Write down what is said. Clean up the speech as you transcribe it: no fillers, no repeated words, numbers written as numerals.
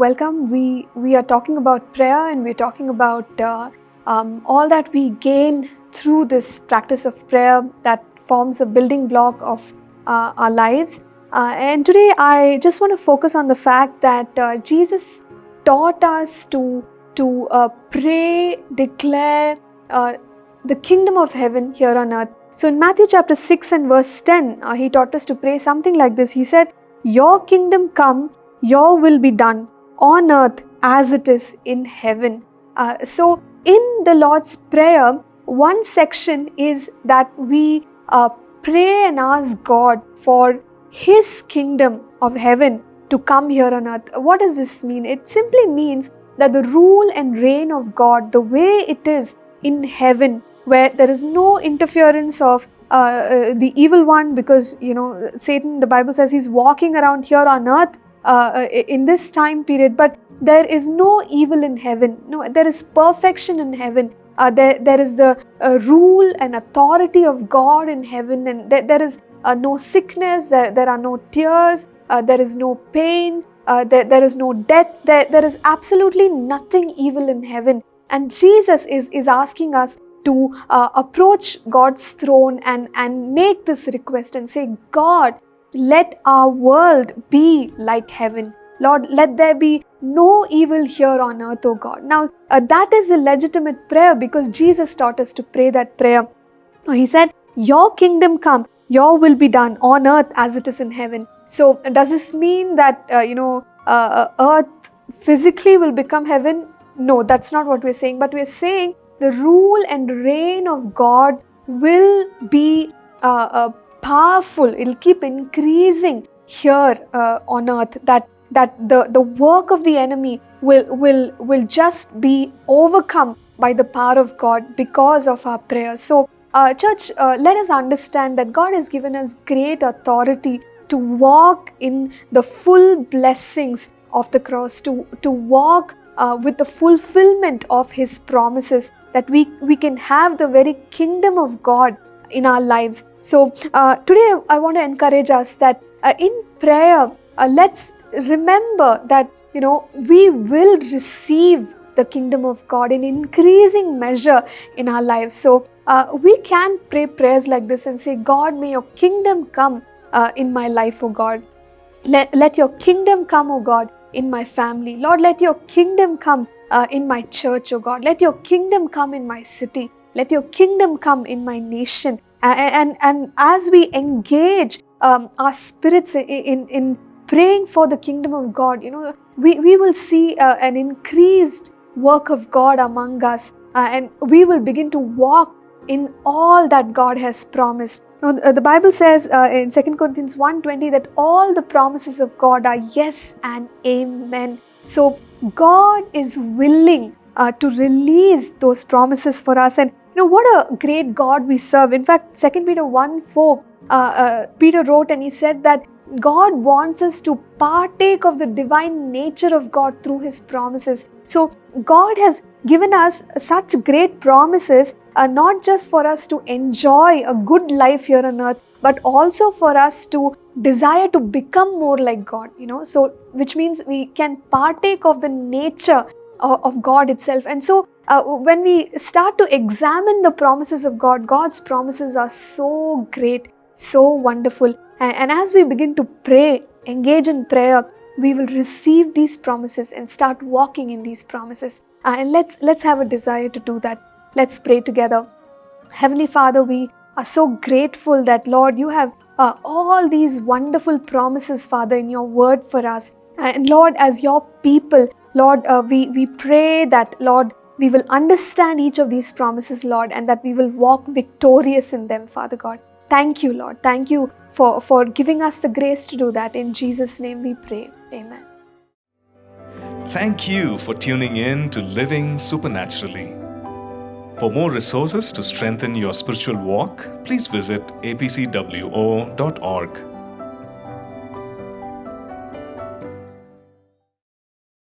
welcome. We are talking about prayer, and we're talking about all that we gain through this practice of prayer that forms a building block of our lives. And today I just want to focus on the fact that Jesus taught us to pray, declare the kingdom of heaven here on earth. So in Matthew chapter 6 and verse 10, he taught us to pray something like this. He said, "Your kingdom come, your will be done on earth as it is in heaven." So in the Lord's Prayer, one section is that we pray and ask God for His kingdom of heaven to come here on earth. What does this mean? It simply means that the rule and reign of God, the way it is in heaven, where there is no interference of the evil one, because Satan, the Bible says, he's walking around here on earth in this time period, but there is no evil in heaven. No, there is perfection in heaven. There is the rule and authority of God in heaven, and there is no sickness, there are no tears, there is no pain, there is no death, there is absolutely nothing evil in heaven. And Jesus is asking us to approach God's throne and make this request and say, "God, let our world be like heaven. Lord, let there be no evil here on earth, oh God." Now, that is a legitimate prayer because Jesus taught us to pray that prayer. He said, "Your kingdom come, your will be done on earth as it is in heaven." So, does this mean that, earth physically will become heaven? No, that's not what we're saying. But we're saying the rule and reign of God will be powerful. It'll keep increasing here on earth. That the work of the enemy will just be overcome by the power of God because of our prayers. So, church, let us understand that God has given us great authority to walk in the full blessings of the cross, to walk with the fulfillment of His promises, that we can have the very kingdom of God in our lives. So today I want to encourage us that in prayer, let's remember that we will receive the kingdom of God in increasing measure in our lives. So we can pray prayers like this and say, "God, may your kingdom come in my life, oh God. Let your kingdom come, oh God, in my family. Lord, let your kingdom come in my church, oh God. Let your kingdom come in my city. Let your kingdom come in my nation." And as we engage our spirits in praying for the kingdom of God, we will see an increased work of God among us, and we will begin to walk in all that God has promised. The Bible says in 2 Corinthians 1:20 that all the promises of God are yes and amen. So God is willing to release those promises for us. And what a great God we serve. In fact, 2 Peter 1:4, Peter wrote and he said that God wants us to partake of the divine nature of God through His promises. So God has given us such great promises, not just for us to enjoy a good life here on earth, but also for us to desire to become more like God, so which means we can partake of the nature of God itself. And so when we start to examine the promises of God, God's promises are so great, so wonderful. And as we begin to pray, engage in prayer, we will receive these promises and start walking in these promises. And let's have a desire to do that. Let's pray together. Heavenly Father, we are so grateful that, Lord, you have all these wonderful promises, Father, in your word for us. And Lord, as your people, Lord, we pray that, Lord, we will understand each of these promises, Lord, and that we will walk victorious in them, Father God. Thank you, Lord. Thank you for giving us the grace to do that. In Jesus' name we pray. Amen. Thank you for tuning in to Living Supernaturally. For more resources to strengthen your spiritual walk, please visit apcwo.org.